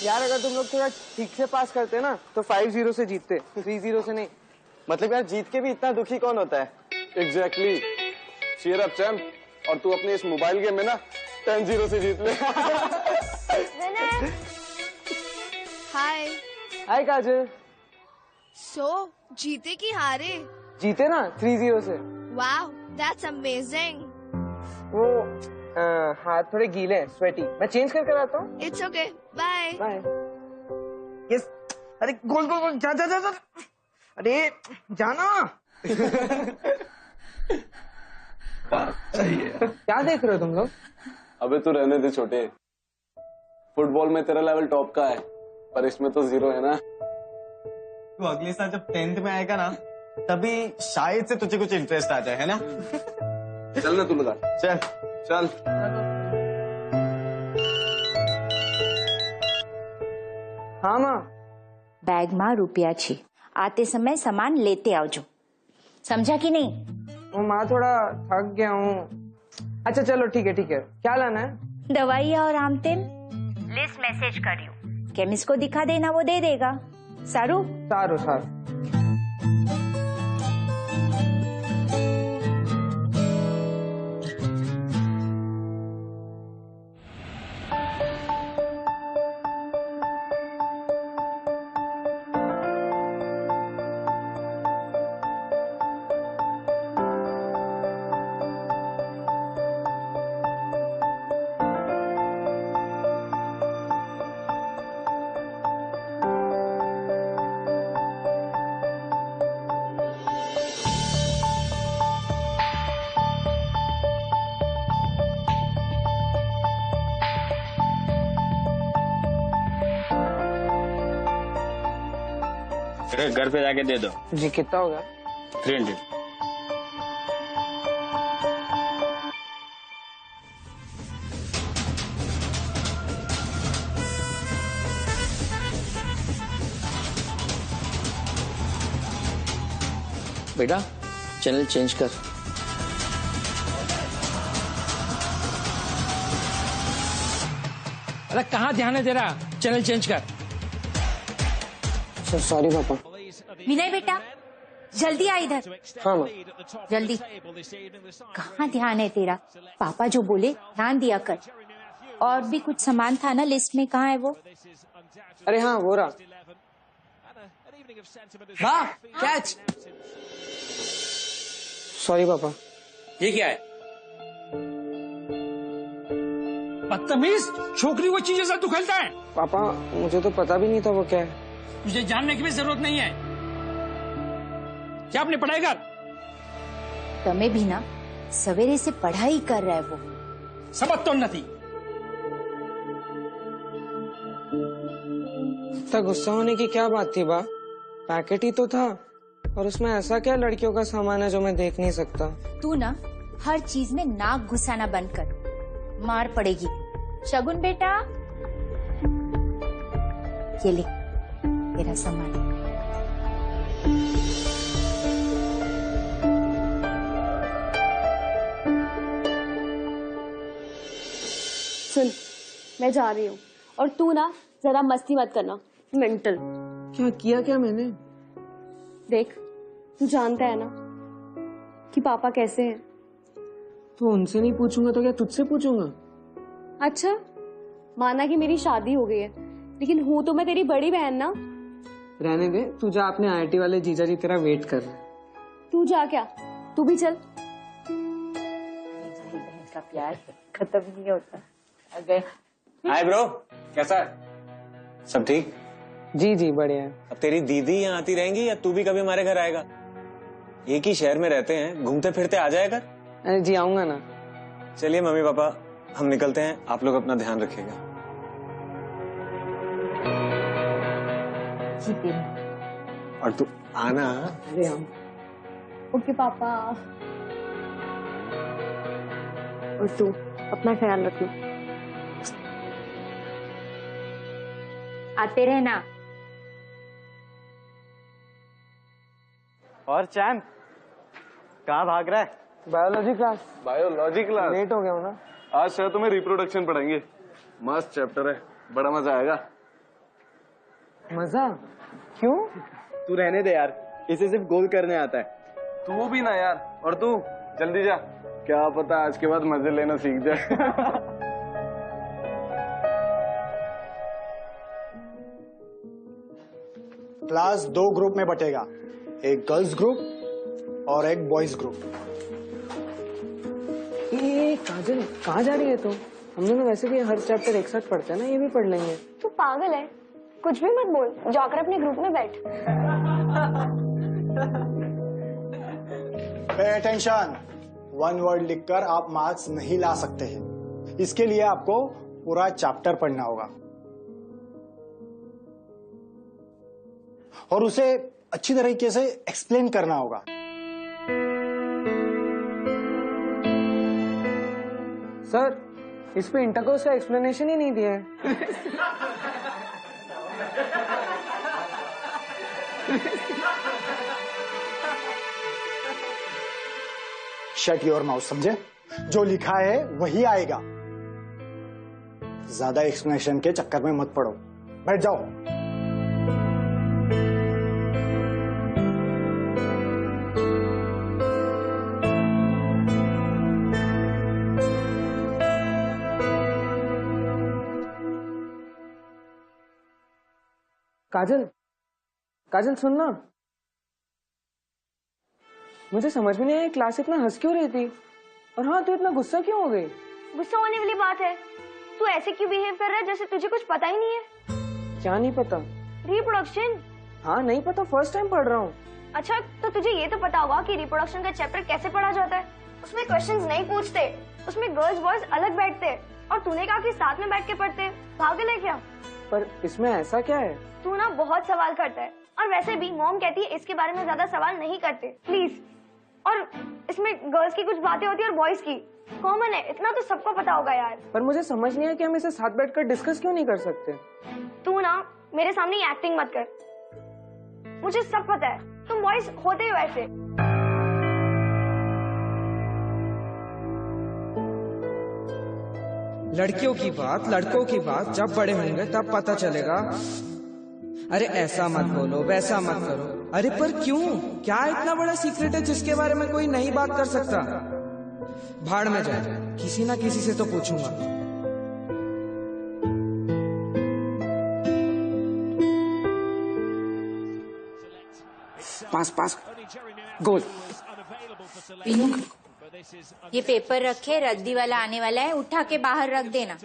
यार अगर तुम लोग थोड़ा ठीक से पास करते ना तो 5-0 से जीतते, 3-0 से नहीं। मतलब यार जीत के भी इतना दुखी कौन होता है? एग्जैक्टली। Cheer up champ. और तू अपने इस मोबाइल गेम में ना 10-0 से जीत ले। हाय। हाय काजल। सो जीते कि हारे? जीते ना 3-0 से। Wow, that's amazing. वो हाथ थोड़े गीले हैं, स्वेटी। मैं चेंज करके आता हूँ। It's okay, bye bye. Yes. अरे गोल गोल गोल, जा जा जा जा। अरे जाना। सही है। क्या देख रहे हो तुम लोग? अबे तू रहने दे छोटे। फुटबॉल में तेरा लेवल टॉप का है, पर इसमें तो 0 है ना। तू अगले साल जब 10th में आएगा ना, तभी शायद से तुझे कुछ इंटरेस्ट आ जाए, है ना? चल ना तू लगा। चल चल। हाँ माँ। બેગમાં રૂપિયા છે, આતે સમય સામાન લેતે આવજો, સમझा कि नहीं? वो माँ थोड़ा थक गया हूँ। अच्छा चलो ठीक है ठीक है। क्या लाना है? दवाइयाँ और आमतेम लिस्ट मैसेज करियो, केमिस्ट को दिखा देना, वो दे देगा। सारू सारू सारू। घर पे जाके दे दो। जी कितना होगा? 300। बेटा चैनल चेंज कर। अरे कहाँ ध्यान है तेरा? चैनल चेंज कर। सॉरी पापा। विनय बेटा जल्दी आ इधर। हाँ माँ। जल्दी। कहाँ ध्यान है तेरा? पापा जो बोले ध्यान दिया कर। और भी कुछ सामान था ना लिस्ट में, कहाँ है वो? अरे हाँ वो रहा। वाह कैच। सॉरी पापा। ये क्या है? बदतमीज, छोकरी वो चीज जैसा तू खेलता है। पापा मुझे तो पता भी नहीं था वो क्या है। मुझे जानने की भी जरूरत नहीं है। क्या आपने पढ़ाई कर? तमे भी ना सवेरे से पढ़ाई कर रहा है वो। समझ तो नहीं। इतना गुस्सा होने की क्या बात थी बा? पैकेट ही तो था, और उसमें ऐसा क्या लड़कियों का सामान है जो मैं देख नहीं सकता? तू ना हर चीज में नाक घुसाना बंद कर, मार पड़ेगी। शगुन बेटा ये ले तेरा सामान। सुन, मैं जा रही हूँ और तू ना जरा मस्ती मत करना, मेंटल। क्या किया क्या मैंने? देख, तू जानता है ना कि पापा कैसे हैं। तो उनसे नहीं पूछूंगा तो क्या तुझसे पूछूंगा? अच्छा, माना कि मेरी शादी हो गई है, लेकिन हूँ तो मैं तेरी बड़ी बहन ना। रहने दे, तू जा, अपने IIT वाले जीजा जी तेरा वेट कर रहे हैं। तू जा क्या? तू भी चल। बहन का प्यार खत्म नहीं होता। अगर हाय ब्रो, कैसा है? सब ठीक? जी जी बढ़िया है। अब तेरी दीदी यहाँ आती रहेंगी या तू भी कभी हमारे घर आएगा? एक ही शहर में रहते हैं, घूमते फिरते आ जाया कर। अरे जी आऊंगा ना। चलिए मम्मी पापा हम निकलते हैं, आप लोग अपना ध्यान रखिएगा। और तू आना। अरे हम। ओके पापा। और तू अपना ख्याल रखना। आते रहना। और चैम्प कहाँ भाग रहा है? Biology class. Biology class? Late हो गया हूँ ना। आज शायद तुम्हें रिप्रोडक्शन पढ़ाएंगे। मस्त चैप्टर है, बड़ा मजा आएगा। मजा? क्यों? तू रहने दे यार, इसे सिर्फ गोल करने आता है। तू भी ना यार, और तू जल्दी जा, क्या पता आज के बाद मजे लेना सीख जाए। क्लास 2 ग्रुप में बटेगा, एक गर्ल्स ग्रुप और एक बॉयज ग्रुप। ये काजल कहाँ जा रही है तू? हम दोनों वैसे भी हर चैप्टर एक साथ पढ़ते हैं ना, ये भी पढ़ लेंगे। तू पागल है, कुछ भी मत बोल, जाकर अपने ग्रुप में बैठ। पे अटेंशन, 1 वर्ड लिखकर आप मार्क्स नहीं ला सकते हैं। इसके लिए आपको पूरा चैप्टर पढ़ना होगा और उसे अच्छी तरीके से एक्सप्लेन करना होगा। सर, इस पे इंटरकोर्स का एक्सप्लेनेशन ही नहीं दिया है। शट योर माउथ, समझे? जो लिखा है वही आएगा। ज्यादा एक्सप्लेनेशन के चक्कर में मत पड़ो, बैठ जाओ। काजल, काजल सुनना, मुझे समझ में नहीं आया क्लास इतना हंस क्यों रही थी, और हाँ तू इतना गुस्सा क्यों हो गई? गुस्सा होने वाली बात है, तू ऐसे क्यों बिहेव कर रहा है जैसे तुझे कुछ पता ही नहीं है। क्या नहीं पता? रिप्रोडक्शन। हाँ नहीं पता, फर्स्ट टाइम पढ़ रहा हूँ। अच्छा, तो तुझे ये तो पता होगा कि रिप्रोडक्शन का चैप्टर कैसे पढ़ा जाता है। उसमें क्वेश्चंस नहीं पूछते, उसमें गर्ल्स बॉयज अलग बैठते, और तूने कहा कि साथ में बैठ के पढ़ते। पागल है क्या? पर इसमें ऐसा क्या है? तू ना बहुत सवाल करता है, और वैसे भी मॉम कहती है इसके बारे में ज्यादा सवाल नहीं करते, प्लीज। और इसमें गर्ल्स की कुछ बातें होती है और बॉयज की कॉमन है, इतना तो सबको पता होगा यार। पर मुझे समझ नहीं आया कि हम इसे साथ बैठकर डिस्कस क्यों नहीं कर सकते? तू ना मेरे सामने एक्टिंग मत कर, मुझे सब पता है, तुम बॉयज होते ही वैसे। लड़कियों की बात, लड़कों की बात जब बड़े होंगे तब पता चलेगा। अरे ऐसा मत बोलो, वैसा मत करो। अरे पर क्यों? क्या इतना बड़ा सीक्रेट है जिसके बारे में कोई नहीं बात कर सकता? भाड़ में जाए, किसी ना किसी से तो पूछूंगा। पास पास, गोल। ये पेपर रखे, रद्दी वाला आने वाला है, उठा के बाहर रख देना।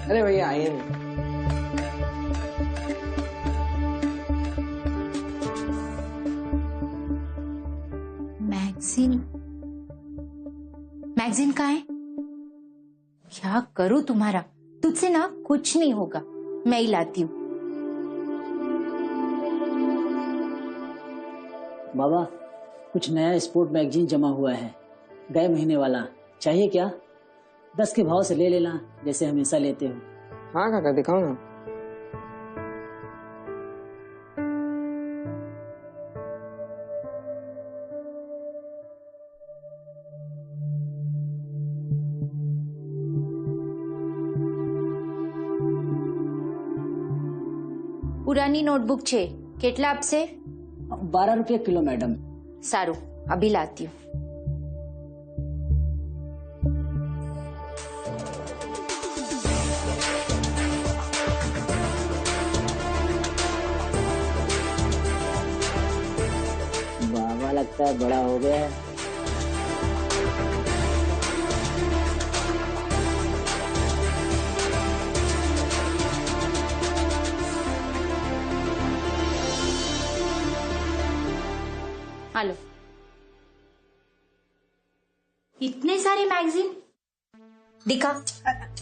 अरे भैया आइए ना। मैगजीन, मैगजीन कहाँ है? क्या करूं तुम्हारा? तुझसे ना कुछ नहीं होगा, मैं ही लाती हूँ। बाबा, कुछ नया स्पोर्ट मैगजीन जमा हुआ है, गए महीने वाला, चाहिए क्या? 10 के भाव से ले लेना, जैसे हमेशा लेते हो। हाँ काका, दिखाओ ना। पुरानी नोटबुक छे, કેટલા આપશે? 12 रुपये किलो मैडम। सारू, अभी लाती हूँ। लगता है बड़ा हो गया है। हेलो, इतने सारे मैगजीन दिखा।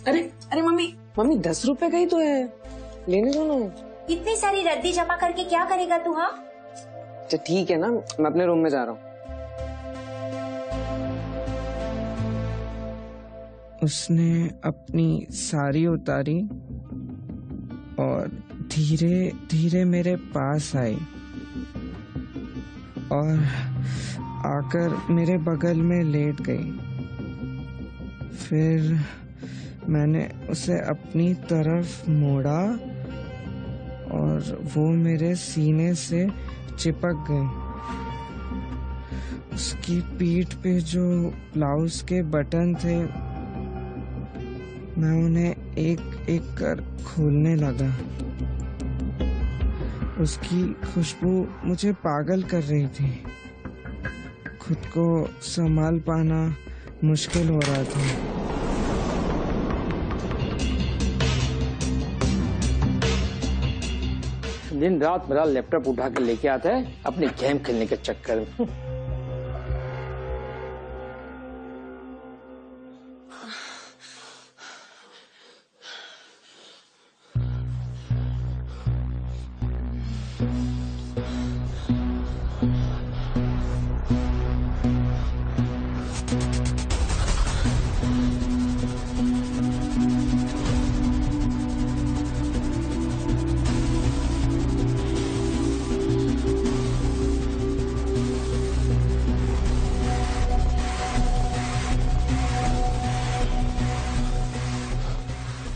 अरे अरे मम्मी 10 रुपए का ही तो है, लेने दो ना। इतनी सारी रद्दी जमा करके क्या करेगा तू? हाँ अच्छा ठीक है ना, मैं अपने रूम में जा रहा हूँ। उसने अपनी साड़ी उतारी और धीरे धीरे मेरे पास आई और आकर मेरे बगल में लेट गई। फिर मैंने उसे अपनी तरफ मोड़ा और वो मेरे सीने से चिपक गई। उसकी पीठ पे जो ब्लाउज के बटन थे, मैं उन्हें एक एक कर खोलने लगा। उसकी खुशबू मुझे पागल कर रही थी। खुद को संभाल पाना मुश्किल हो रहा था। दिन रात मेरा लैपटॉप उठा कर लेके आता है अपने गेम खेलने के चक्कर में।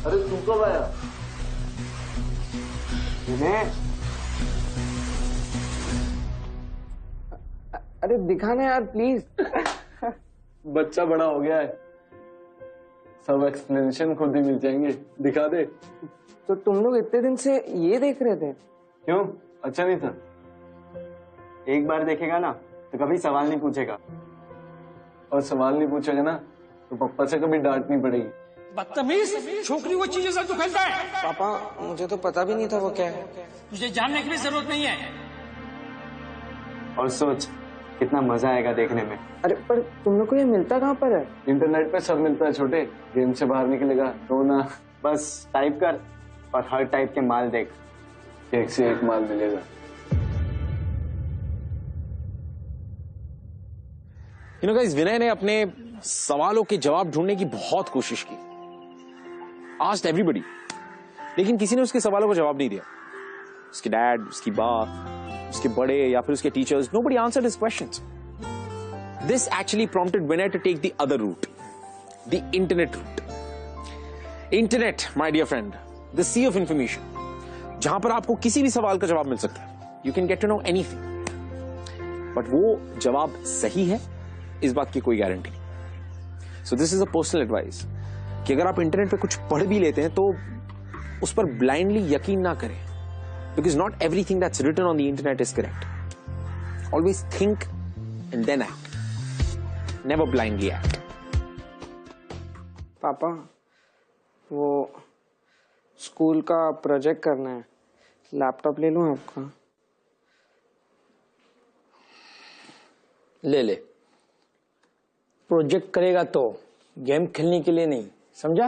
अरे तू कब आया? अरे दिखाना यार प्लीज। बच्चा बड़ा हो गया है, सब एक्सप्लेनेशन खुद ही मिल जाएंगे। दिखा दे। तो तुम लोग इतने दिन से ये देख रहे थे? क्यों, अच्छा नहीं था? एक बार देखेगा ना तो कभी सवाल नहीं पूछेगा, और सवाल नहीं पूछेगा ना तो पापा से कभी डांट नहीं पड़ेगी। बदतमीज, छोकरी वो चीजें सब तू खेलता है। पापा मुझे तो पता भी नहीं था वो क्या है। तुझे जानने की भी जरूरत नहीं है। और सोच कितना मजा आएगा देखने में। अरे पर तुम लोग को ये मिलता कहाँ पर है? इंटरनेट पे सब मिलता है छोटे। गेम से बाहर निकलेगा तो ना बस टाइप कर और हर टाइप के माल देख, एक से एक माल मिलेगा। You know guys, विनय ने अपने सवालों के जवाब ढूंढने की बहुत कोशिश की, आस्क्ड एवरीबॉडी, लेकिन किसी ने उसके सवालों का जवाब नहीं दिया। उसके डैड, उसकी माँ, उसके बड़े या फिर उसके teachers, nobody answered his questions. This actually prompted Vinay to take the other route, the internet route. Internet, my dear friend, the sea of information, जहां पर आपको किसी भी सवाल का जवाब मिल सकता है। You can get to know anything. But वो जवाब सही है इस बात की कोई गारंटी नहीं। So this is a personal advice कि अगर आप इंटरनेट पे कुछ पढ़ भी लेते हैं तो उस पर ब्लाइंडली यकीन ना करें, because not everything that's written on the internet is correct. Always think and then act, never blindly act. पापा वो स्कूल का प्रोजेक्ट करना है, लैपटॉप ले लूं आपका? ले ले। प्रोजेक्ट करेगा तो गेम खेलने के लिए नहीं, समझा?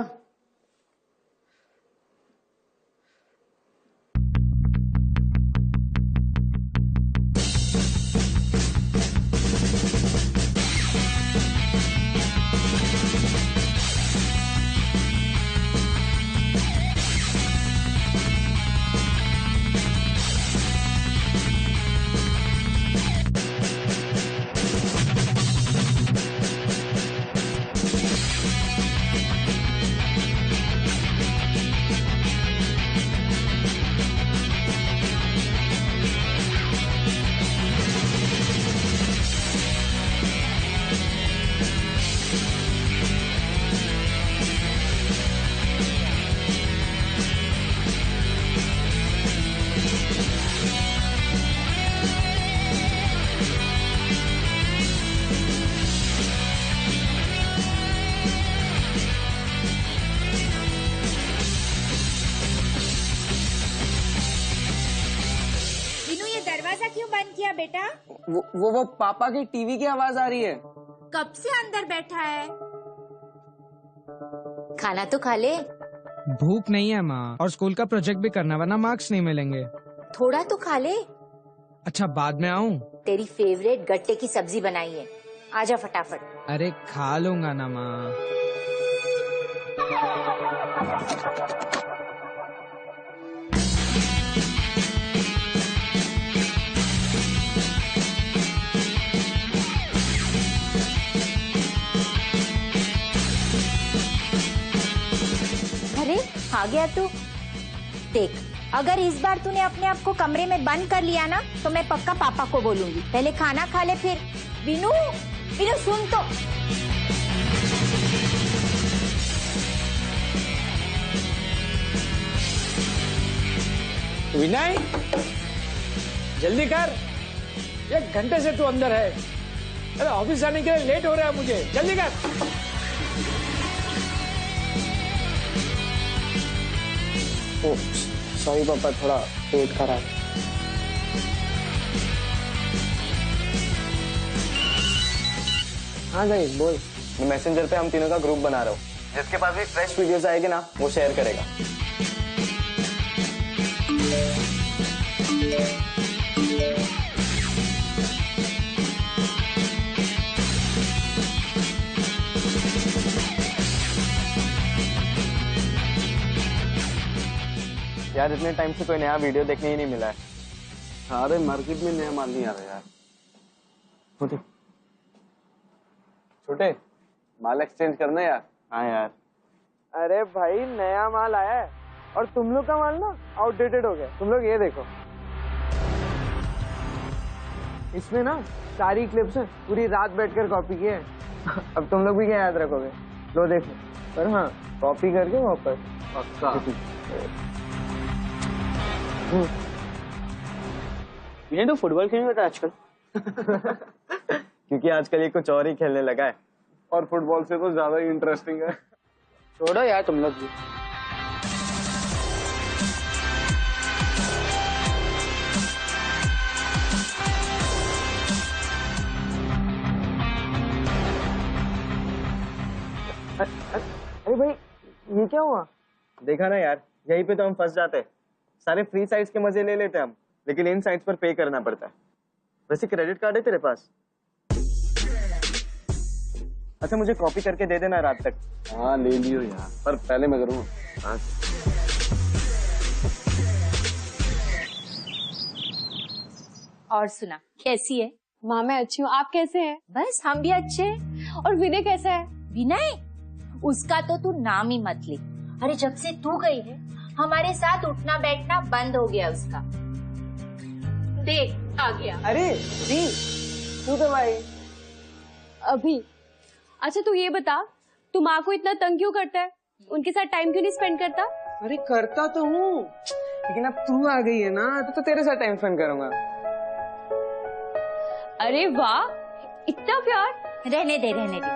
बेटा? वो पापा की टीवी की आवाज आ रही है। कब से अंदर बैठा है? खाना तो खा ले। भूख नहीं है माँ, और स्कूल का प्रोजेक्ट भी करना, वरना मार्क्स नहीं मिलेंगे। थोड़ा तो खा ले। अच्छा बाद में आऊँ? तेरी फेवरेट गट्टे की सब्जी बनाई है, आजा फटाफट। अरे खा लूंगा ना माँ। अरे आ गया तू। देख, अगर इस बार तूने अपने आप को कमरे में बंद कर लिया ना, तो मैं पक्का पापा को बोलूंगी। पहले खाना खा ले फिर। विनू, विनू सुन तो। विनय, जल्दी कर, 1 घंटे से तू अंदर है। अरे ऑफिस जाने के लिए लेट हो रहा है मुझे, जल्दी कर। सॉरी पापा, थोड़ा पेट खराब। हाँ भाई बोल। मैं मैसेंजर पे हम तीनों का ग्रुप बना रहा हूँ, जिसके पास भी फ्रेश वीडियोस आएगी ना, वो शेयर करेगा। यार इतने टाइम से कोई नया वीडियो देखने ही नहीं मिला है। सारे मार्केट में नया माल नहीं आ रहा यार। छोटे छोटे माल एक्सचेंज करना यार। हाँ यार। अरे भाई नया माल आया है, और तुम लोग का माल ना आउटडेटेड हो गया। तुम लोग ये देखो, इसमें ना सारी क्लिप्स पूरी रात बैठकर कॉपी किए हैं। अब तुम लोग भी क्या याद रखोगे? लो देखो, पर हाँ कॉपी करके वापस पक्का। ये तो फुटबॉल खेलने लगा आजकल। क्योंकि आजकल ये कुछ और ही खेलने लगा है, और फुटबॉल से तो ज्यादा ही इंटरेस्टिंग है। छोड़ो यार तुम लोग भी। अरे भाई ये क्या हुआ? देखा ना यार, यहीं पे तो हम फंस जाते हैं। सारे फ्री साइट्स के मजे ले लेते हैं हम, लेकिन इन साइट्स पर पे करना पड़ता है। वैसे क्रेडिट कार्ड है तेरे पास? अच्छा मुझे कॉपी करके दे देना रात तक। हाँ ले लियो यार, पर पहले मैं करूँ। हाँ और सुना, कैसी है? माँ मैं अच्छी हूँ, आप कैसे हैं? बस हम भी अच्छे हैं। और विनय कैसा है? विनय, उसका तो तू नाम ही मत ले। अरे जब से तू गई है, हमारे साथ उठना बैठना बंद हो गया उसका। देख आ गया। अरे तू तो भाई अभी। अच्छा तू ये बता, तू माँ को इतना तंग क्यों करता है? उनके साथ टाइम क्यों नहीं स्पेंड करता? अरे करता तो हूँ, लेकिन अब तू आ गई है ना, तो तेरे साथ टाइम स्पेंड करूंगा। अरे वाह, इतना प्यार। रहने दे, रहने दे।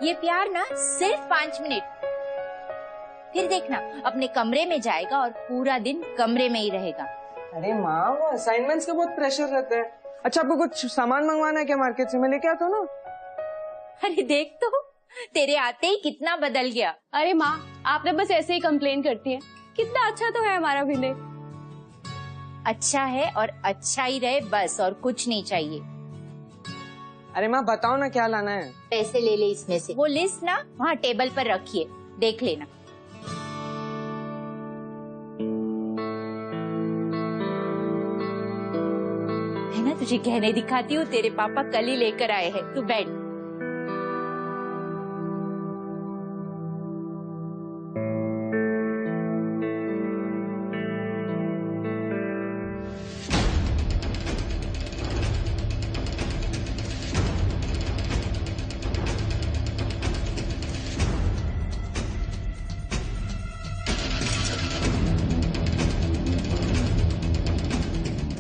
ये प्यार ना सिर्फ 5 मिनट, फिर देखना अपने कमरे में जाएगा और पूरा दिन कमरे में ही रहेगा। अरे माँ वो असाइनमेंट्स का बहुत प्रेशर रहता है। अच्छा आपको कुछ सामान मंगवाना है क्या मार्केट से? मैं लेके आता हूँ ना। अरे देख तो, तेरे आते ही कितना बदल गया। अरे माँ आपने बस ऐसे ही कंप्लेन करती है। कितना अच्छा तो है हमारा विनय। अच्छा है और अच्छा ही रहे बस, और कुछ नहीं चाहिए। अरे माँ बताओ ना क्या लाना है? पैसे ले ले इसमें से। वो लिस्ट ना वहाँ टेबल पर रखिए, देख लेना। है ना, तुझे गहने दिखाती हूँ, तेरे पापा कल ही लेकर आए हैं। तू बैठ।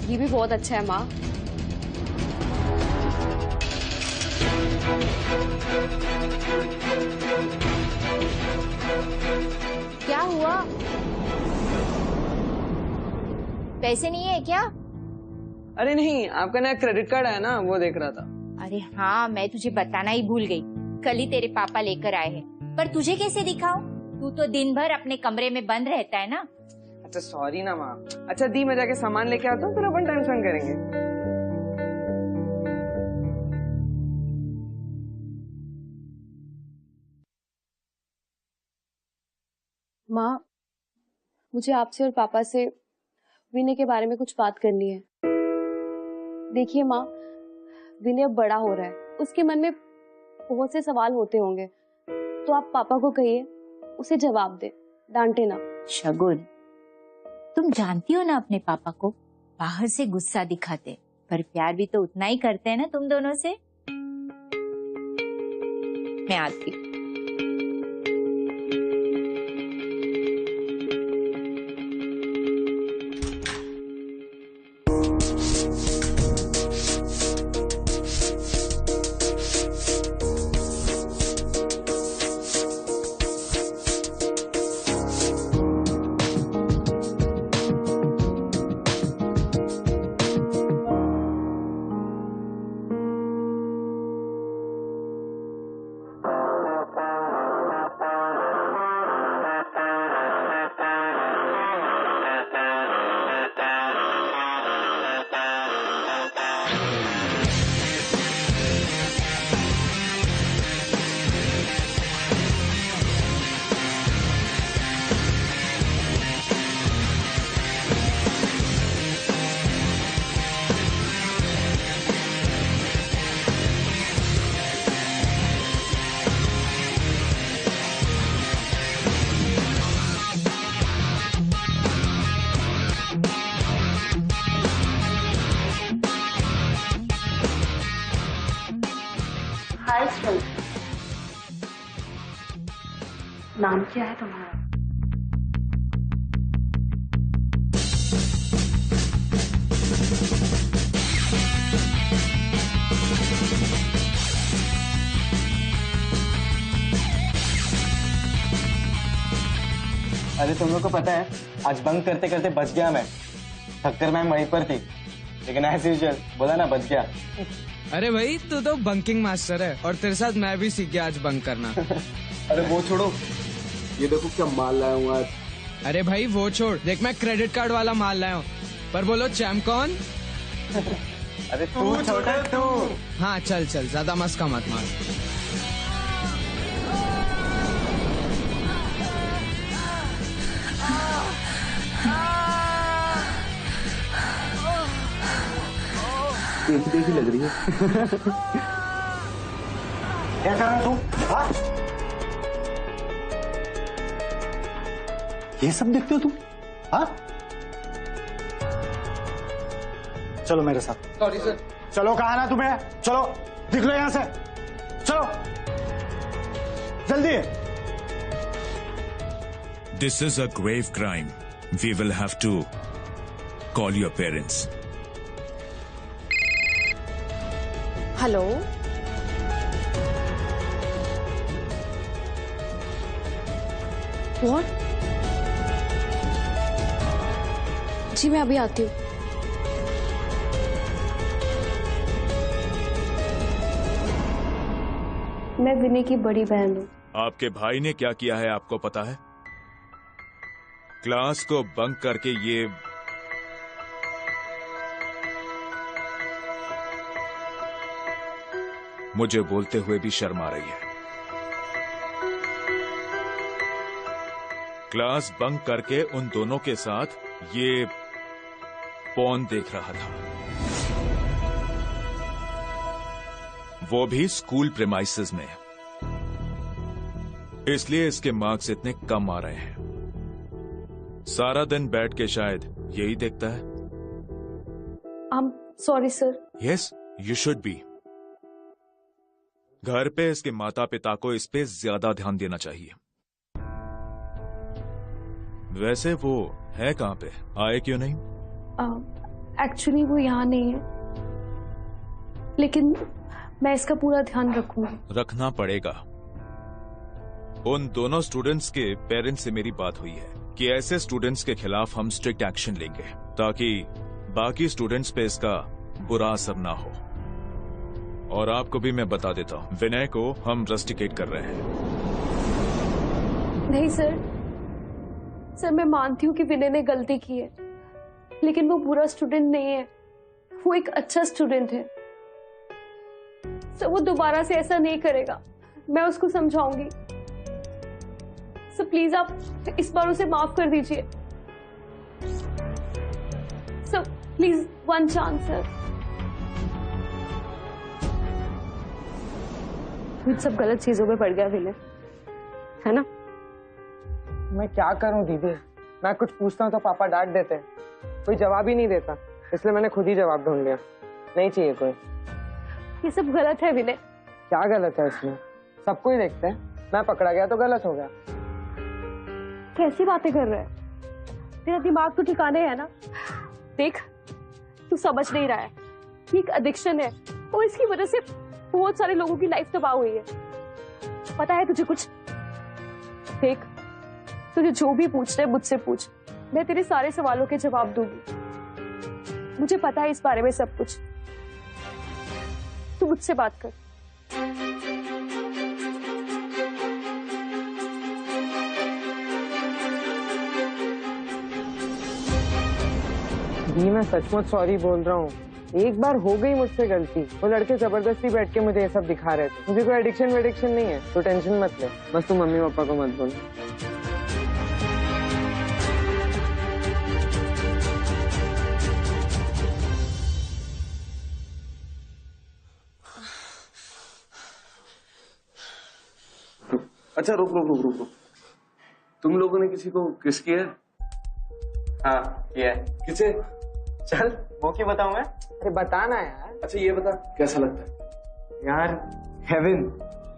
ये भी बहुत अच्छा है माँ। क्या हुआ? पैसे नहीं है क्या? अरे नहीं, आपका नया क्रेडिट कार्ड आया ना, वो देख रहा था। अरे हाँ, मैं तुझे बताना ही भूल गई, कल ही तेरे पापा लेकर आए हैं। पर तुझे कैसे दिखाऊं? तू तो दिन भर अपने कमरे में बंद रहता है ना। अच्छा सॉरी ना माँ। अच्छा दी, मैं जाके सामान लेके आता हूँ, फिर अपन टाइम स्पेंड करेंगे। माँ, मुझे आपसे और पापा से विनय के बारे में कुछ बात करनी है। देखिए माँ, विनय अब बड़ा हो रहा है, उसके मन में बहुत से सवाल होते होंगे, तो आप पापा को कहिए उसे जवाब दे, डांटे ना। शगुन, तुम जानती हो ना अपने पापा को, बाहर से गुस्सा दिखाते पर प्यार भी तो उतना ही करते हैं ना तुम दोनों से। मैं आती हूँ। हाय स्ट्रेंथ, नाम क्या है तुम्हारा? अरे तुम लोग को पता है, आज बंक करते करते बच गया मैं। ठक्कर मैम वहीं पर थी, लेकिन एज यूजुअल बोला ना, बच गया। अरे भाई, तू तो बंकिंग मास्टर है, और तेरे साथ मैं भी सीख गया आज बंक करना। अरे वो छोड़ो, ये देखो क्या माल लाया हूँ आज। अरे भाई वो छोड़, देख मैं क्रेडिट कार्ड वाला माल लाया हूँ। पर बोलो चैम्प कौन? अरे तू छोटा तू। हाँ चल चल, ज्यादा मस्का मत मार। देखी लग रही है। क्या कर रहा है तू? हाँ? ये सब देखते हो तुम? हाँ? चलो मेरे साथ। Sorry sir. चलो, कहा ना तुम्हें? चलो निकलो यहां से, चलो जल्दी। This is a grave crime. We will have to call your parents. Hello, what? जी मैं अभी आती हूँ। मैं विनय की बड़ी बहन हूँ। आपके भाई ने क्या किया है आपको पता है? क्लास को बंक करके ये मुझे बोलते हुए भी शर्म आ रही है। क्लास बंक करके उन दोनों के साथ ये पॉर्न देख रहा था, वो भी स्कूल प्रेमाइसेस में। इसलिए इसके मार्क्स इतने कम आ रहे हैं। सारा दिन बैठ के शायद यही देखता है। Sorry sir. Yes, you should be. घर पे इसके माता पिता को इस पे ज्यादा ध्यान देना चाहिए। वैसे वो है कहां पे? आए क्यों नहीं? एक्चुअली वो यहाँ नहीं है, लेकिन मैं इसका पूरा ध्यान रखूंगी। रखना पड़ेगा। उन दोनों स्टूडेंट्स के पेरेंट्स से मेरी बात हुई है कि ऐसे स्टूडेंट्स के खिलाफ हम स्ट्रिक्ट एक्शन लेंगे, ताकि बाकी स्टूडेंट्स पे इसका बुरा असर ना हो। और आपको भी मैं बता देता हूँ, विनय को हम रस्टिकेट कर रहे हैं। नहीं सर, सर मैं मानती हूँ कि विनय ने गलती की है, लेकिन वो बुरा स्टूडेंट नहीं है, वो एक अच्छा स्टूडेंट है। सर वो दोबारा से ऐसा नहीं करेगा, मैं उसको समझाऊंगी। सर प्लीज आप इस बार उसे माफ कर दीजिए। Sir please one chance sir. मुझ सब गलत चीजों पे पड़ गया विनय, है ना? मैं क्या करूं दीदी, मैं कुछ पूछता हूँ तो पापा डांट देते हैं, कोई जवाब ही नहीं देता, इसलिए मैंने खुद ही जवाब ढूंढ लिया। नहीं चाहिए कोई। ये सब गलत है विनय। क्या गलत है इसमें? सबको ही देखते हैं, मैं पकड़ा गया तो गलत हो गया। कैसी बातें कर रहा है? तेरा दिमाग तो ठिकाने है ना? देख तू समझ नहीं रहा है, ये एक एडिक्शन है और इसकी वजह से बहुत सारे लोगों की लाइफ तबाह हुई है। पता है तुझे कुछ? देख तुझे जो भी पूछना है मुझसे पूछ, मैं तेरे सारे सवालों के जवाब दूंगी। मुझे पता है इस बारे में सब कुछ, तू मुझसे बात कर। दी मैं सचमुच सॉरी बोल रहा हूँ, एक बार हो गई मुझसे गलती। वो लड़के जबरदस्ती बैठ के मुझे ये सब दिखा रहे थे। मुझे कोई एडिक्शन वेडिक्शन नहीं है, तो टेंशन मत ले। बस तू मम्मी पापा को मत बोल। अच्छा रुक रुक रुक रुक रुक, तुम लोगों ने किसी को किस किया? हाँ किया है। किसे? चल वो क्यों बताऊं मैं? अरे बताना यार। अच्छा ये बता, कैसा लगता है? यार heaven,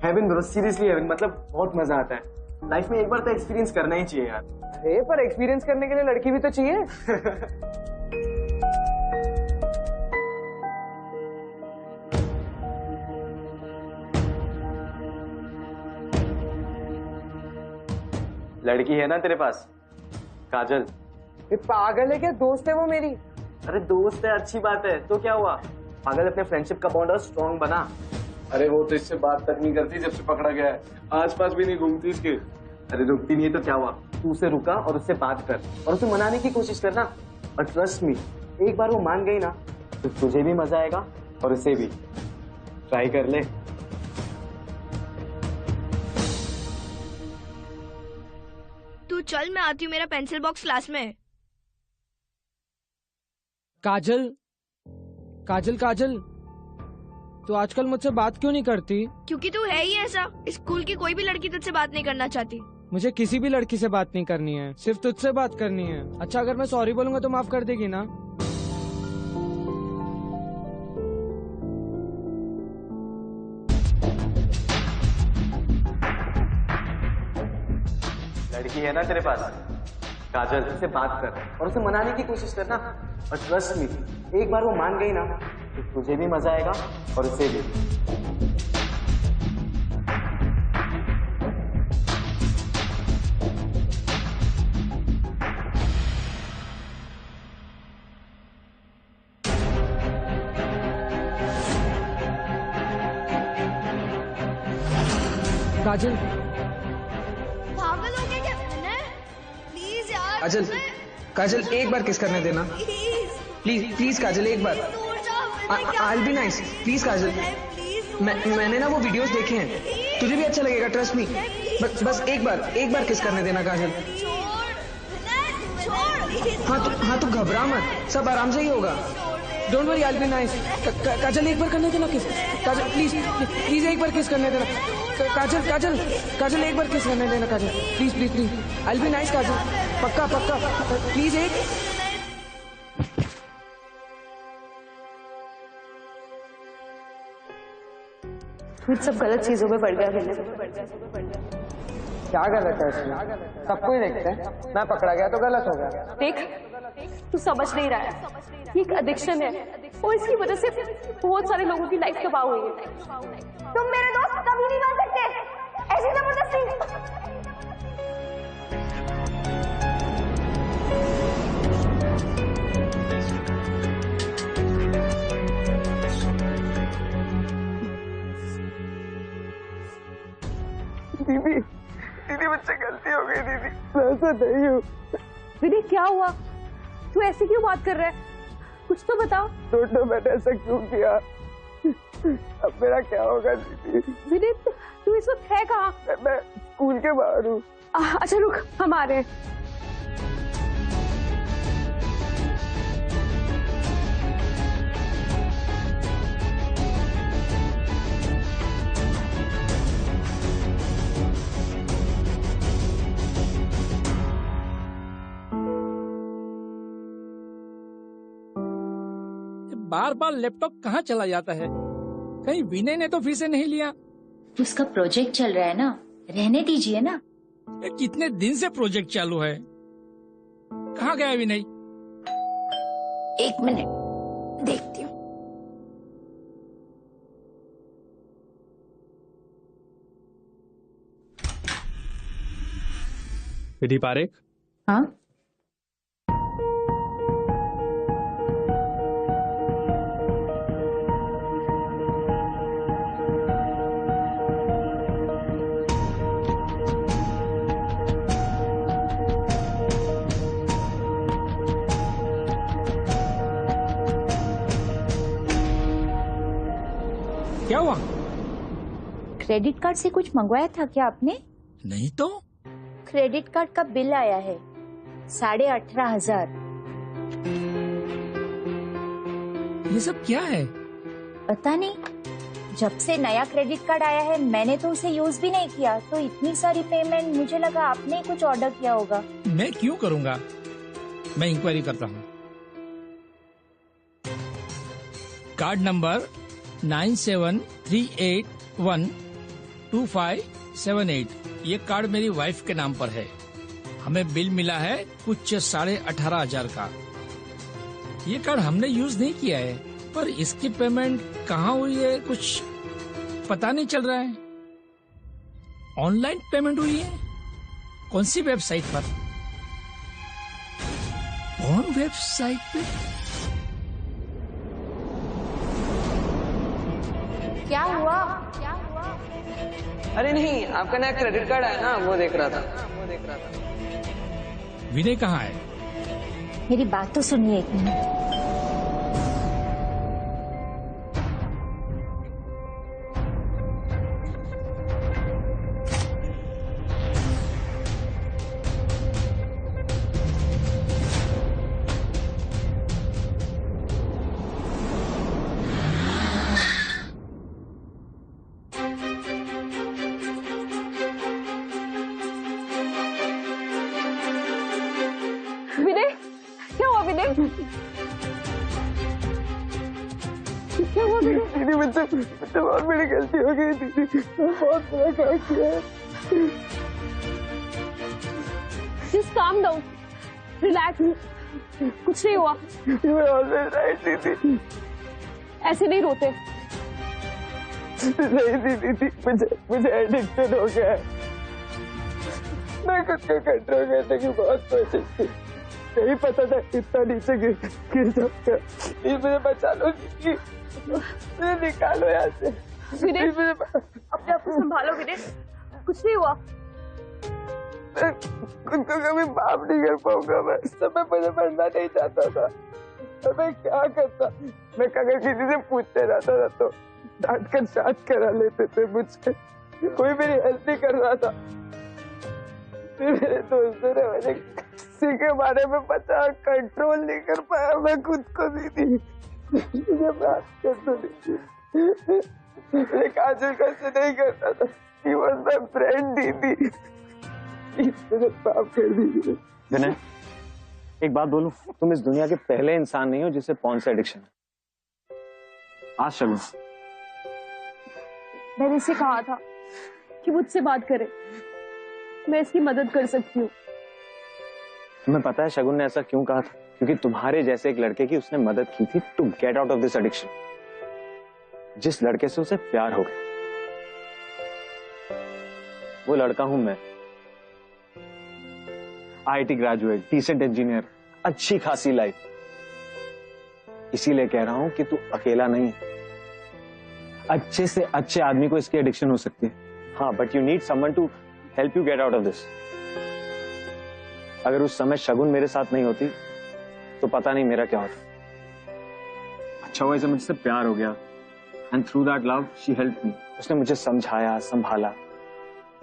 heaven bro, seriously heaven, मतलब बहुत मजा आता है। लाइफ में एक बार तो एक्सपीरियंस करना ही चाहिए यार। अरे पर एक्सपीरियंस करने के लिए लड़की भी तो चाहिए। लड़की है ना तेरे पास? काजल। ये पागल है क्या? दोस्त है वो मेरी। अरे दोस्त है, अच्छी बात है, तो क्या हुआ? पागल, अपने फ्रेंडशिप का बॉन्ड और स्ट्रॉन्ग बना। अरे वो तो इससे बात तक नहीं करती जब से पकड़ा गया है, आसपास भी नहीं घूमती इसके। अरे रुकती नहीं है तो क्या हुआ? तू उसे रुका और उससे बात कर और उसे मनाने की कोशिश करना। और ट्रस्ट मी, एक बार वो मान गई ना तो तुझे भी मजा आएगा और उसे भी। ट्राई कर ले। तू चल, मैं आती हूँ, मेरा पेंसिल बॉक्स क्लास में है। काजल, काजल, काजल, तू आजकल मुझसे बात क्यों नहीं करती? क्योंकि तू है ही ऐसा। स्कूल की कोई भी लड़की तुझसे बात नहीं करना चाहती। मुझे किसी भी लड़की से बात नहीं करनी है, सिर्फ तुझसे बात करनी है। अच्छा अगर मैं सॉरी बोलूंगा तो माफ कर देगी ना? लड़की है ना तेरे पास? काजल, उससे बात कर और उसे मनाने की कोशिश करना। और ट्रस्ट मी, एक बार वो मान गई ना तो तुझे भी मजा आएगा और उसे भी। काजल, पागल हो गया क्या? प्लीज यार काजल, काजल एक बार किस करने देना। प्लीज प्लीज काजल, एक बार। I'll be nice, प्लीज काजल। मैंने ना वो वीडियोस देखे हैं, तुझे भी अच्छा लगेगा, ट्रस्ट मी। बस एक बार किस करने देना काजल। हाँ तू घबरा मत, सब आराम से ही होगा। Don't worry, I'll be nice। काजल एक बार करने देना किस। काजल प्लीज प्लीज एक बार किस करने देना। काजल काजल काजल एक बार किस करने देना Kajal, please please please. I'll be nice Kajal, पक्का पक्का, प्लीज एक। तू सब गलत चीजों में पड़ गया विनय। क्या गलत है इसमें? सबको ही देखते हैं, मैं पकड़ा गया तो गलत हो गया। देख तू समझ नहीं रहा है, ये एक एडिक्शन है और इसकी वजह से बहुत सारे लोगों की लाइफ तबाह हुई है। तुम मेरे दोस्त कभी नहीं बन सकते ऐसी जबरदस्ती। दीदी मुझसे गलती हो गई दीदी, मैं ऐसा नहीं हूँ। विनय क्या हुआ? तू ऐसे क्यों बात कर रहा है? कुछ तो बताओ। छोटो मैंने ऐसा क्यों किया? अब मेरा क्या होगा दीदी? विनय तू इस वक्त है कहाँ? मैं स्कूल के बाहर हूँ। अच्छा रुक, हम आ रहे हैं। बार बार लैपटॉप कहाँ चला जाता है? कहीं विनय ने तो फिर से नहीं लिया? उसका प्रोजेक्ट चल रहा है ना, रहने दीजिए ना। ये कितने दिन से प्रोजेक्ट चालू है? कहाँ गया विनय? एक मिनट देखती हूँ। विधि पारेख। हाँ क्या हुआ? क्रेडिट कार्ड से कुछ मंगवाया था क्या आपने? नहीं तो। क्रेडिट कार्ड का बिल आया है 18,500। ये सब क्या है? पता नहीं, जब से नया क्रेडिट कार्ड आया है मैंने तो उसे यूज भी नहीं किया, तो इतनी सारी पेमेंट, मुझे लगा आपने कुछ ऑर्डर किया होगा। मैं क्यों करूंगा? मैं इंक्वायरी करता हूँ। Card number 9738125578। ये कार्ड मेरी वाइफ के नाम पर है। हमें बिल मिला है कुछ 18,500 का। ये कार्ड हमने यूज नहीं किया है, पर इसकी पेमेंट कहाँ हुई है कुछ पता नहीं चल रहा है। ऑनलाइन पेमेंट हुई है? कौन सी वेबसाइट पर? कौन वेबसाइट पे? क्या हुआ? अरे नहीं, आपका नया क्रेडिट कार्ड आया ना, वो देख रहा था। विनय कहाँ है? मेरी बात तो सुनिए एक मिनट। विनय क्या हुआ? विनय क्या हुआ? विनय दीदी मुझसे बहुत बड़ी गलती हो गई दीदी, बहुत बड़ा काम किया है। जस्ट काम डाउन, रिलैक्स, कुछ नहीं हुआ। You were always right दीदी। ऐसे नहीं रोते। नहीं दीदी, मुझे एडिक्शन हो गया है। मैं खुद को कंट्रोल करने की बहुत कोशिश की, नहीं पता था इतना नीचे गिर सकता। मुझे बचा लो दीदी, मुझे निकालो यहाँ से। विनय अपने आप को संभालो विनय, कुछ नहीं हुआ। मैं खुद को कभी माफ नहीं कर पाऊंगा। मैं समय मुझे मरना नहीं चाहता था, और मैं क्या करता? मैं अगर किसी से पूछते रहता था तो डांट कर शांत करा लेते थे मुझसे। कोई मेरी हेल्प नहीं कर रहा था। फिर मेरे दोस्तों ने मुझे किसी के बारे में पता, कंट्रोल नहीं कर पाया मैं खुद को दीदी। मुझे माफ कर दो दीदी। मैं काजल का से नहीं करता था। He was my friend दीदी। मुझे माफ कर दीजिए। विनय, एक बात बोलूं, तुम इस दुनिया के पहले इंसान नहीं हो जिसे पॉर्न से एडिक्शन है। आज शगुन, मैंने इसे कहा था कि मुझसे बात करे, मैं इसकी मदद कर सकती हूँ। तुम्हें पता है शगुन ने ऐसा क्यों कहा था? क्योंकि तुम्हारे जैसे एक लड़के की उसने मदद की थी to get out of this addiction, जिस लड़के से उसे प्यार हो गया। वो लड़का हूं मैं, आईटी ग्रेजुएट, डिसेंट इंजीनियर, अच्छी खासी लाइफ। इसीलिए कह रहा हूं कि तू अकेला नहीं है। अच्छे से अच्छे आदमी को इसकी एडिक्शन हो सकती है। हाँ, but you need someone to help you get out of this. अगर उस समय शगुन मेरे साथ नहीं होती तो पता नहीं मेरा क्या होता। अच्छा हुआ इसे मुझसे प्यार हो गया, and through that love she helped me. उसने मुझे समझाया, संभाला,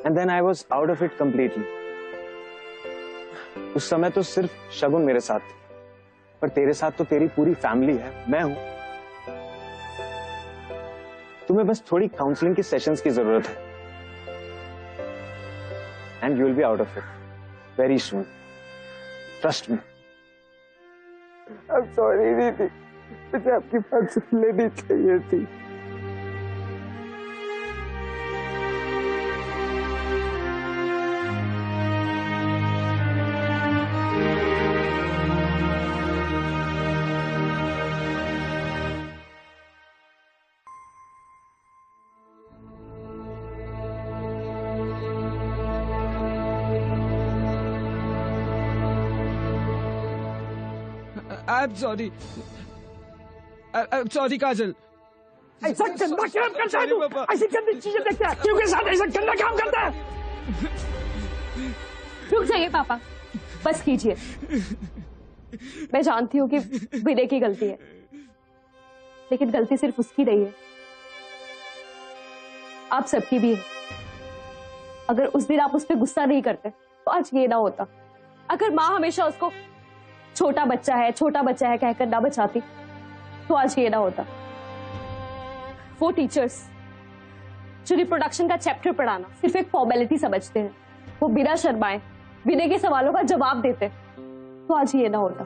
and then I was out of it completely. उस समय तो सिर्फ शगुन मेरे साथ थी, पर तेरे साथ तो तेरी पूरी फैमिली है, मैं हूं। तुम्हें बस थोड़ी काउंसलिंग की सेशंस की जरूरत है, and you will be out of it very soon, trust me. I'm sorry दीदी, मुझे आपकी बात सुन लेनी चाहिए थी। I'm sorry. I'm sorry काजल। ऐसा गंदा काम करता है तू, ऐसी गंदी चीजें देखता है, क्यों के साथ ऐसा गंदा काम करता है? रुक जाइए पापा, बस कीजिए। मैं जानती हूँ कि विनय की गलती है, लेकिन गलती सिर्फ उसकी नहीं है, आप सबकी भी है। अगर उस दिन आप उस पर गुस्सा नहीं करते तो आज ये ना होता। अगर माँ हमेशा उसको छोटा बच्चा है कहकर ना बचाती तो आज ये ना होता। वो टीचर्स जो रिप्रोडक्शन का चैप्टर पढ़ाना सिर्फ एक फॉर्मेलिटी समझते हैं, वो बिना शर्माए विनय के सवालों का जवाब देते तो आज ये ना होता।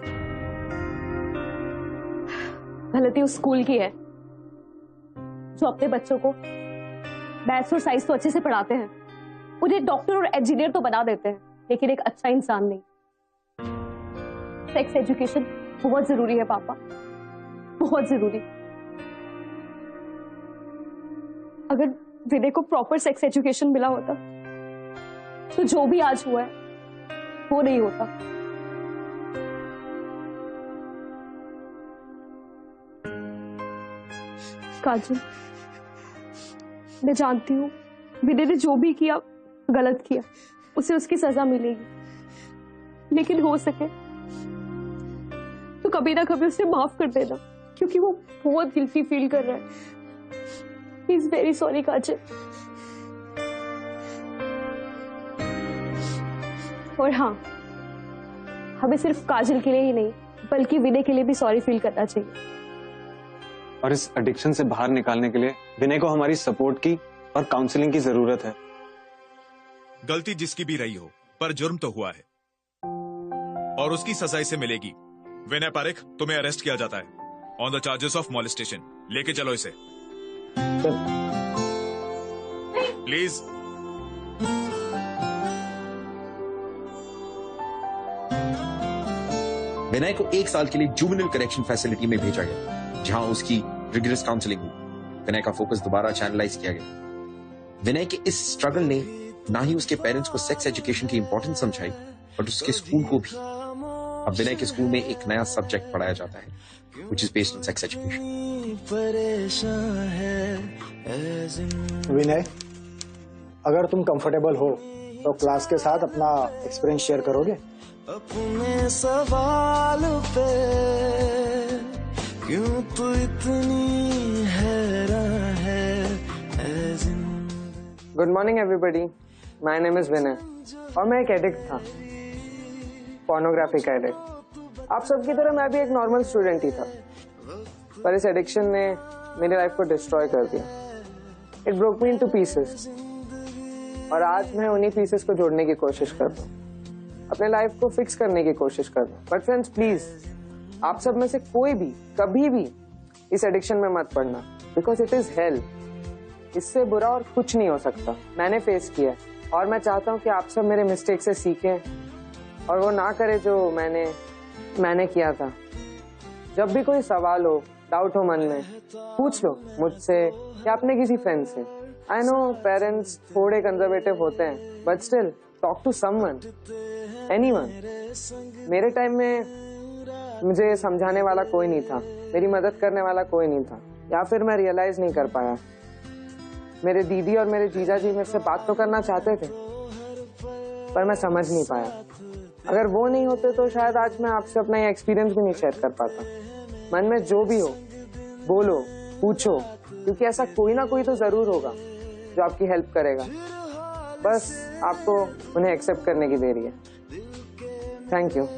गलती उस स्कूल की है जो अपने बच्चों को मैथ्स और साइंस तो अच्छे से पढ़ाते हैं, उन्हें डॉक्टर और इंजीनियर तो बना देते हैं, लेकिन एक अच्छा इंसान नहीं। सेक्स एजुकेशन बहुत जरूरी है पापा, बहुत जरूरी। अगर विनय को प्रॉपर सेक्स एजुकेशन मिला होता तो जो भी आज हुआ है वो नहीं होता। काजल, मैं जानती हूँ विनय ने जो भी किया गलत किया, उसे उसकी सजा मिलेगी, लेकिन हो सके तो कभी ना कभी उसे माफ कर देना, क्योंकि वो बहुत गिल्टी फील कर रहा है। ही इज वेरी सॉरी काजल। और हाँ, हमें सिर्फ काजल के लिए ही नहीं बल्कि विनय के लिए भी सॉरी फील करना चाहिए। और इस एडिक्शन से बाहर निकालने के लिए विनय को हमारी सपोर्ट की और काउंसलिंग की जरूरत है। गलती जिसकी भी रही हो, पर जुर्म तो हुआ है और उसकी सजा इसे मिलेगी। विनय पारेख, तुम्हें अरेस्ट किया जाता है on the charges of molestation. लेके चलो इसे प्लीज। विनय को 1 साल के लिए जुवेनाइल करेक्शन फैसिलिटी में भेजा गया, जहां उसकी रिगरस काउंसलिंग हुई। विनय का फोकस दोबारा चैनलाइज किया गया। विनय के इस स्ट्रगल ने ना ही उसके पेरेंट्स को सेक्स एजुकेशन की इंपॉर्टेंस समझाई, बट उसके स्कूल को भी। अब विनय के स्कूल में एक नया सब्जेक्ट पढ़ाया जाता है, which is based on sex education. विनय, अगर तुम कंफर्टेबल हो तो क्लास के साथ अपना एक्सपीरियंस शेयर करोगे? अपने सवाल पे क्यों तू इतनी हैरान है? Good morning everybody, my name is Vinay और मैं एक एडिक्ट था, पोर्नोग्राफी का एडिक्ट। आप सबकी तरह मैं भी एक नॉर्मल स्टूडेंट ही था, पर इस एडिक्शन ने मेरी लाइफ को डिस्ट्रॉय कर दिया। It broke me into pieces, और आज मैं उन्हीं पीसेस को जोड़ने की कोशिश कर रहा हूँ, अपने लाइफ को फिक्स करने की कोशिश कर रहा हूँ। बट फ्रेंड्स प्लीज, आप सब में से कोई भी कभी भी इस एडिक्शन में मत पड़ना, बिकॉज इट इज हेल। इससे बुरा और कुछ नहीं हो सकता। मैंने फेस किया और मैं चाहता हूँ कि आप सब मेरे मिस्टेक से सीखें और वो ना करें जो मैंने किया था। जब भी कोई सवाल हो, डाउट हो मन में, पूछ लो मुझसे या अपने किसी फ्रेंड से। आई नो पेरेंट्स थोड़े कंजर्वेटिव होते हैं, but still talk to someone, anyone. मेरे टाइम में मुझे समझाने वाला कोई नहीं था, मेरी मदद करने वाला कोई नहीं था, या फिर मैं रियलाइज नहीं कर पाया। मेरे दीदी और मेरे जीजा जी मेरे से बात तो करना चाहते थे, पर मैं समझ नहीं पाया। अगर वो नहीं होते तो शायद आज मैं आपसे अपना ये एक्सपीरियंस भी नहीं शेयर कर पाता। मन में जो भी हो बोलो, पूछो, क्योंकि ऐसा कोई ना कोई तो जरूर होगा जो आपकी हेल्प करेगा। बस आपको उन्हें एक्सेप्ट करने की देरी है। Thank you.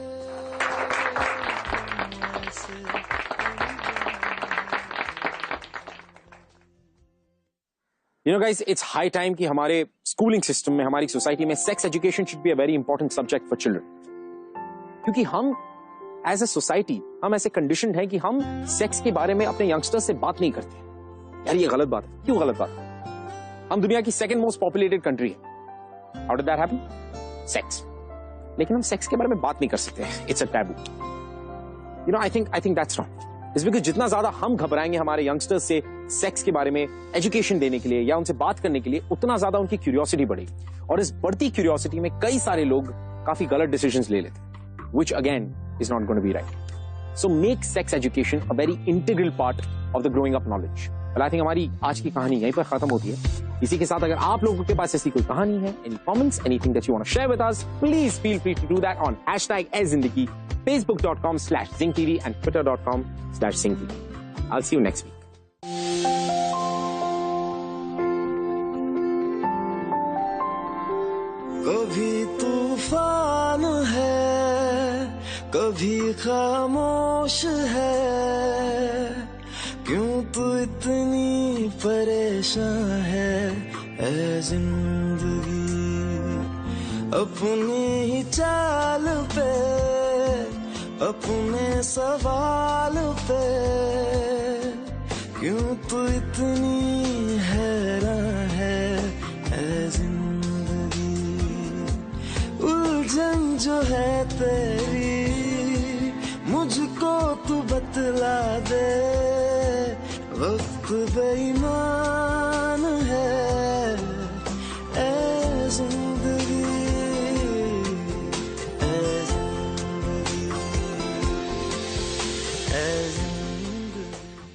You know guys, it's high time कि हमारे स्कूलिंग सिस्टम में, हमारी सोसाइटी में sex education should be a very important subject for children. क्योंकि हम एज अ सोसाइटी, हम ऐसे कंडीशन है कि हम सेक्स के बारे में अपने यंगस्टर्स से बात नहीं करते। यार ये गलत बात है। क्यों गलत बात है? हम दुनिया की सेकंड मोस्ट पॉपुलेटेड कंट्री है। How did that happen? Sex. लेकिन हम सेक्स के बारे में बात नहीं कर सकते। It's a taboo. You know, I think that's wrong. It's because जितना ज्यादा हम घबराएंगे हमारे यंगस्टर्स से सेक्स के बारे में एजुकेशन देने के लिए या उनसे बात करने के लिए, उतना ज्यादा उनकी क्यूरियोसिटी बढ़ेगी। और इस बढ़ती क्यूरियोसिटी में कई सारे लोग काफी गलत डिसीजंस ले लेते हैं, which again is not going to be right. So make sex education a very integral part of the growing up knowledge. Well, I think हमारी आज की कहानी यहीं पर खत्म होती है। इसी के साथ अगर आप लोगों के पास ऐसी कोई कहानी है, any comments, anything that you want to share with us, please feel free to do that on #AirZindagi, facebook.com/ZingTV and twitter.com/ZingTV. I'll see you next week. कभी तूफान है, कभी खामोश है, क्यों तू इतनी परेशान है ऐ जिंदगी। अपनी ही चाल पे, अपने सवाल पे, क्यों तू इतनी हैरान है ऐ जिंदगी। उलझन जो है तेरी मुझको तू बतला दे, वक्त बेईमान है ऐ जिंदगी।